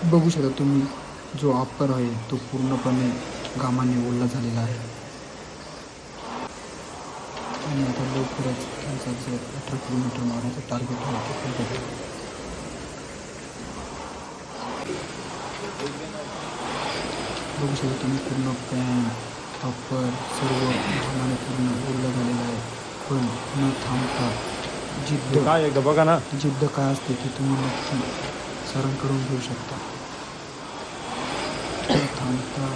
बघू शकता तुम्ही, जो अप्पर आहे तो पूर्णपणे घामाने ओला झालेला आहे. आणि आता लवकरच त्यांचा जो 18 किलोमीटर मारण्याचा टार्गेट आहे ते कंप्लीट होईल. बघू शकता तुम्ही, पूर्ण पॅन्ट अप्पर सर्व घामाने पूर्ण ओलं झालेलं आहे. पण न थांबता काय एकदा बघा ना. जिद्द काय असते ती तुम्ही नक्की सरांकडून घेऊ शकता. न थांबता,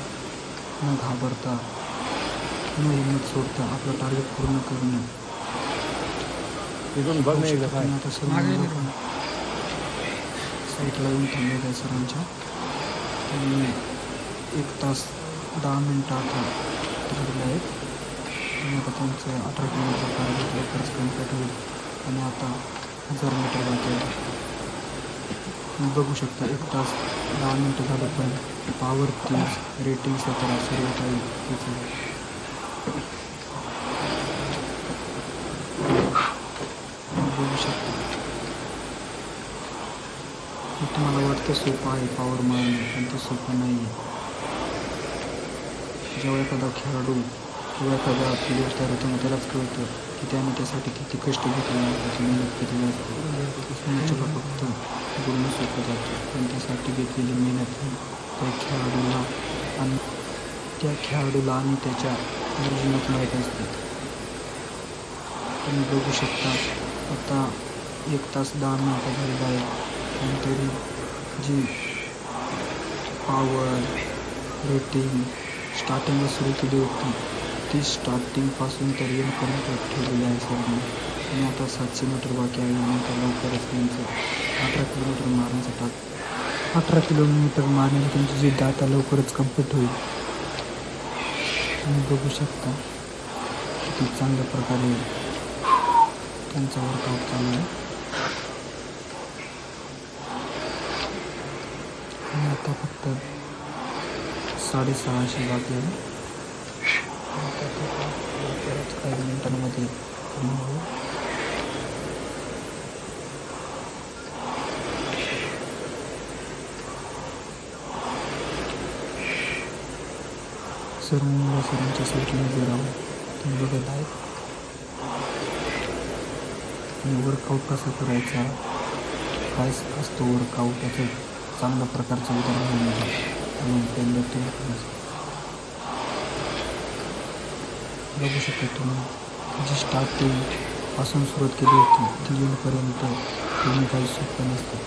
न घाबरता, न हिंमत सोडता आपलं टार्गेट पूर्ण करणं. इथून बघ नाही एकदा काय. आता सर्व साईटला येऊन थांबलेलं आहे सरांच्या. त्यांनी 1 तास 10 मिनटं आता झालेलं आहे. आणि आता त्यांचं 18 किलोमीटर टार्गेट लवकरच कंप्लीट होईल. आणि आता 1000 मीटर बाकी आहे. तुम्ही बघू शकता 1 तास 10 मिनटं झालं, पण पॉवर 30, रेटिंग 17 सर्व काही तेच आहे. बघू शकता, तुम्हाला वाटतं सोपं आहे पॉवर मारणं, पण ते सोपं नाही आहे. जेव्हा एखादा खेळाडू किंवा एखादा प्लेयर तयार होतो ना, त्यालाच कळतं की त्याने त्यासाठी किती कष्ट घेतले आहे, त्याची मेहनत केलेली असते. समोरच्याला फक्त बोलणं सोपं जातं, पण त्यासाठी घेतलेली मेहनत ही त्या खेळाडूला आणि त्याच्या नियोजनात माहीत असते. तुम्ही बघू शकता आता 1 तास 10 मिनटं झालेलं आहे, पण तरी जी पॉवर रेटिंग स्टार्टिंगला सुरू केली होती ती स्टार्टिंगपासून तर एंडपर्यंत ठेवलेली आहे सर्वांनी. आणि आता 700 मीटर बाकी आहे. आणि आता लवकरच त्यांचं 18 किलोमीटर मारण्याचा 18 किलोमीटर मारण्याची त्यांची जिद्द आता लवकरच कंप्लीट होईल. तुम्ही बघू शकता किती चांगल्या प्रकारे त्यांचा वर्कआउट चालू आहे. आणि आता फक्त 650 बाकी आहे. आता ते लवकरच काही मिनिटांमध्ये पूर्ण होईल. सर्व मुलं सरांच्या साईडला उभे राहून तुम्ही बघत आहेत. आणि वर्कआउट कसा करायचा, काय असतो वर्कआउट, याचं चांगल्या प्रकारचं उदाहरण म्हणून पहिलं ते बघू शकता तुम्ही. जी स्टार्टिंगपासून सुरुवात केली होती ती एंडपर्यंत तुम्ही काही सोपं नसतं.